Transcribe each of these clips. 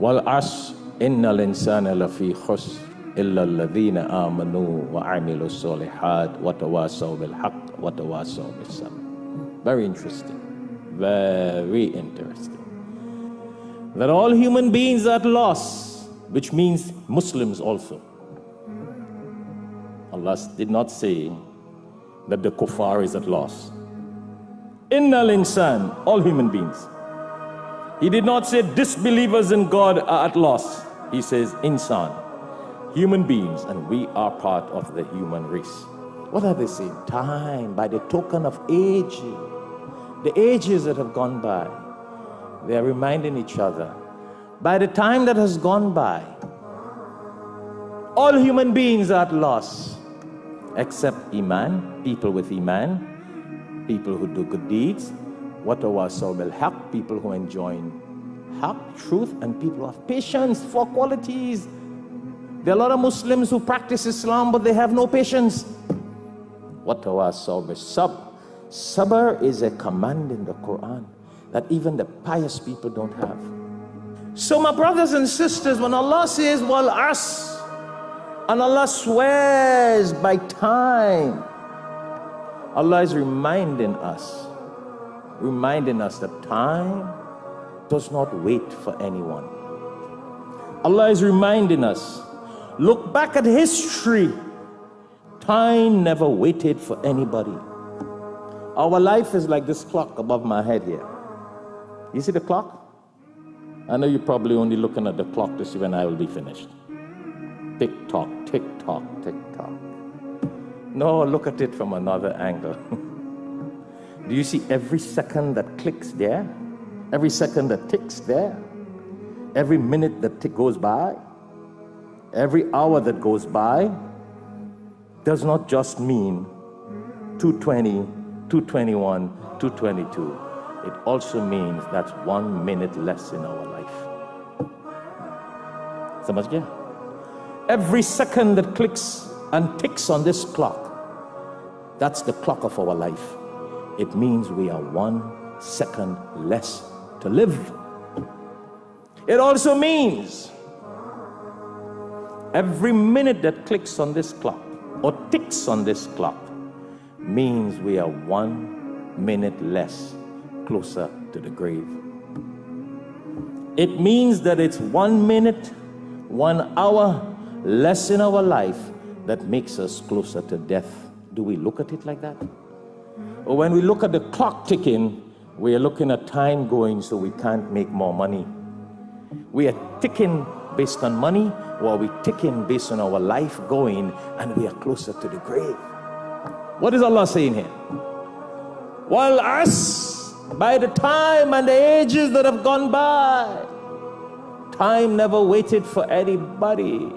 والعصر إن الإنسان لفي خسر إلا الذين آمنوا وعملوا الصالحات وتواصوا بالحق وتواصوا بالصبر. Very interesting. Very interesting. That all human beings are at loss, which means Muslims also. Allah did not say that the kuffar is at loss. Innal insan, all human beings. He did not say disbelievers in God are at loss. He says insan, human beings, and we are part of the human race. What are they saying? Time, by the token of age, the ages that have gone by, they are reminding each other. By the time that has gone by, all human beings are at loss, except Iman, people with Iman, people who do good deeds, watawasaw bil haq, people who enjoy haq, truth, and people who have patience, 4 qualities. There are a lot of Muslims who practice Islam, but they have no patience. Watawasaw bil sabr. Sabr is a command in the Quran that even the pious people don't have. So my brothers and sisters, when Allah says wal as, and Allah swears by time, Allah is reminding us that time does not wait for anyone. Allah is reminding us, look back at history. Time never waited for anybody. Our life is like this clock above my head here. You see the clock? I know you're probably only looking at the clock to see when I will be finished. Tick tock, tick tock, tick tock. No, look at it from another angle. Do you see every second that clicks there? Every second that ticks there? Every minute that goes by? Every hour that goes by does not just mean 2:20, 2:21, 2:22. It also means that's 1 minute less in our life. Samajh gaya? Every second that clicks and ticks on this clock, that's the clock of our life. It means we are 1 second less to live. It also means every minute that clicks on this clock or ticks on this clock means we are 1 minute less closer to the grave. It means that it's 1 minute, 1 hour less in our life that makes us closer to death. Do we look at it like that? Or when we look at the clock ticking, we are looking at time going so we can't make more money. We are ticking based on money, or are we ticking based on our life going and we are closer to the grave? What is Allah saying here? Wal as, by the time and the ages that have gone by, time never waited for anybody,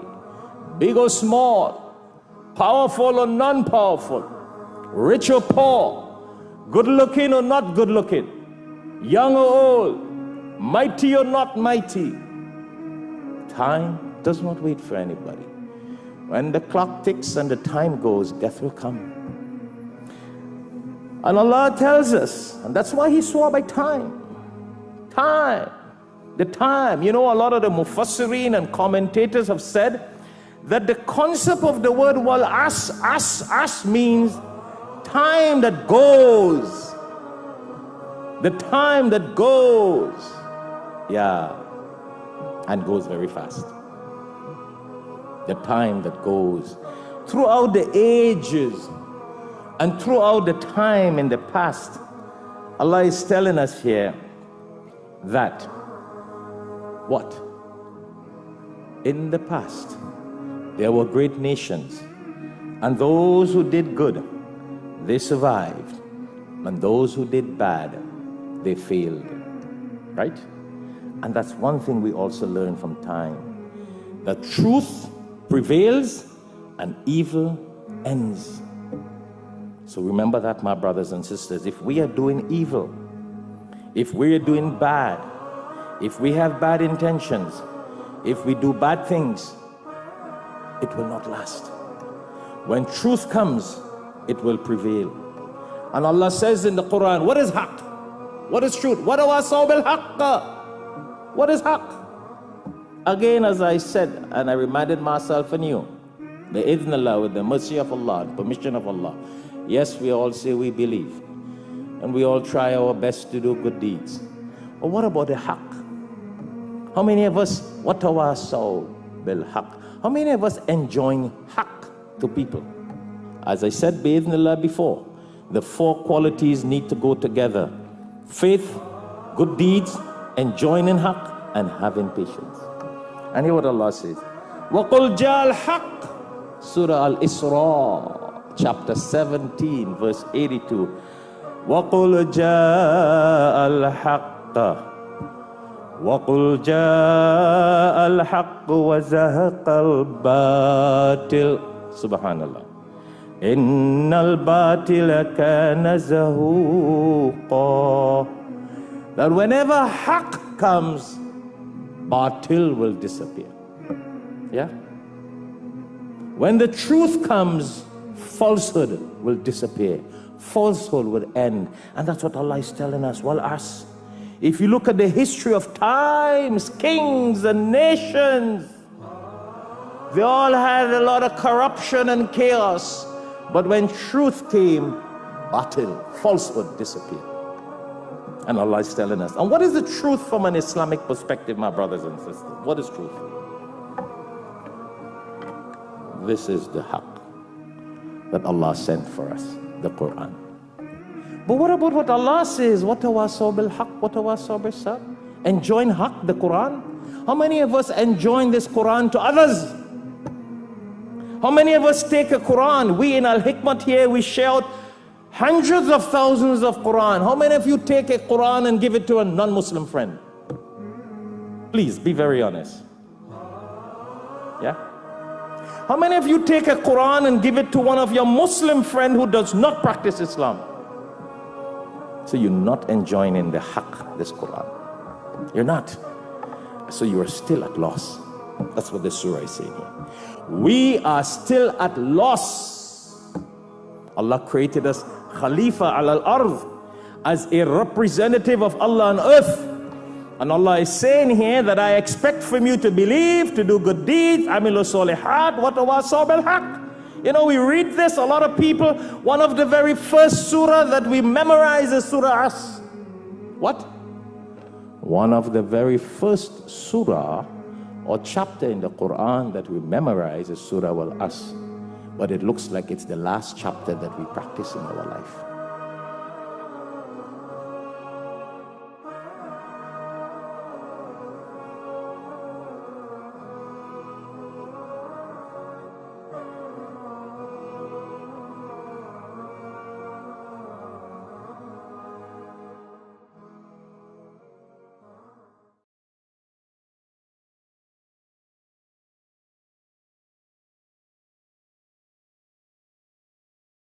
big or small, powerful or non-powerful, rich or poor, good looking or not good looking, young or old, mighty or not mighty. Time does not wait for anybody. When the clock ticks and the time goes, death will come. And Allah tells us, and that's why He swore by time. Time. The time. You know, a lot of the mufassirin and commentators have said that the concept of the word wal as means time that goes. The time that goes. Yeah. And goes very fast. The time that goes. Throughout the ages and throughout the time in the past, Allah is telling us here that what? In the past, there were great nations, and those who did good, they survived, and those who did bad, they failed. Right? And that's one thing we also learn from time. That truth prevails and evil ends. So remember that, my brothers and sisters. If we are doing evil, if we are doing bad, if we have bad intentions, if we do bad things, it will not last. When truth comes, it will prevail. And Allah says in the Quran, what is haqq? What is truth? What is haqq? What is haqq? again, as I said, and I reminded myself and you, bi'idhnillah, with the mercy of Allah, permission of Allah, yes, we all say we believe, and we all try our best to do good deeds. But what about the haqq? How many of us, watawasaw bil haqq? How many of us enjoin haqq to people? As I said, bi'idhnillah before, the four qualities need to go together: faith, good deeds, enjoining haqq, and having patience. And hear what Allah says. وَقُلْ جَاءَ الْحَقِّ, Surah Al-Isra, chapter 17, verse 82. وَقُلْ جَاءَ الْحَقِّ وَقُلْ جَاءَ الْحَقُّ وَزَهَقَ الْبَاطِلُ. Subhanallah. إِنَّ الْبَاطِلَ كَانَ زَهُوقًا. That whenever haqq comes, batil will disappear. Yeah? When the truth comes, falsehood will disappear. Falsehood will end. And that's what Allah is telling us. Well, us, if you look at the history of times, kings and nations, they all had a lot of corruption and chaos. But when truth came, batil, falsehood disappeared. And Allah is telling us. And what is the truth from an Islamic perspective, my brothers and sisters? What is truth? This is the haqq that Allah sent for us, the Quran. But what about what Allah says? وَتَوَاصَوْا بِالْحَقِّ وَتَوَاصَوْا بِالصَّبْرِ. Enjoin haqq, the Quran. How many of us enjoin this Quran to others? How many of us take a Quran? We in Al-Hikmat here, we shout hundreds of thousands of Quran. How many of you take a Quran and give it to a non-Muslim friend? Please be very honest. Yeah? How many of you take a Quran and give it to one of your Muslim friend who does not practice Islam? So you're not enjoying the haqq, this Quran. You're not. So you are still at loss. That's what the surah is saying here. We are still at loss. Allah created us Khalifa al-Ard, as a representative of Allah on earth. And Allah is saying here that I expect from you to believe, to do good deeds, amilu solihat, wa tawasaw bil haqq. You know, we read this, a lot of people, one of the very first surah that we memorize is Surah As. What? One of the very first surah or chapter in the Quran that we memorize is Surah Al-As. But it looks like it's the last chapter that we practice in our life.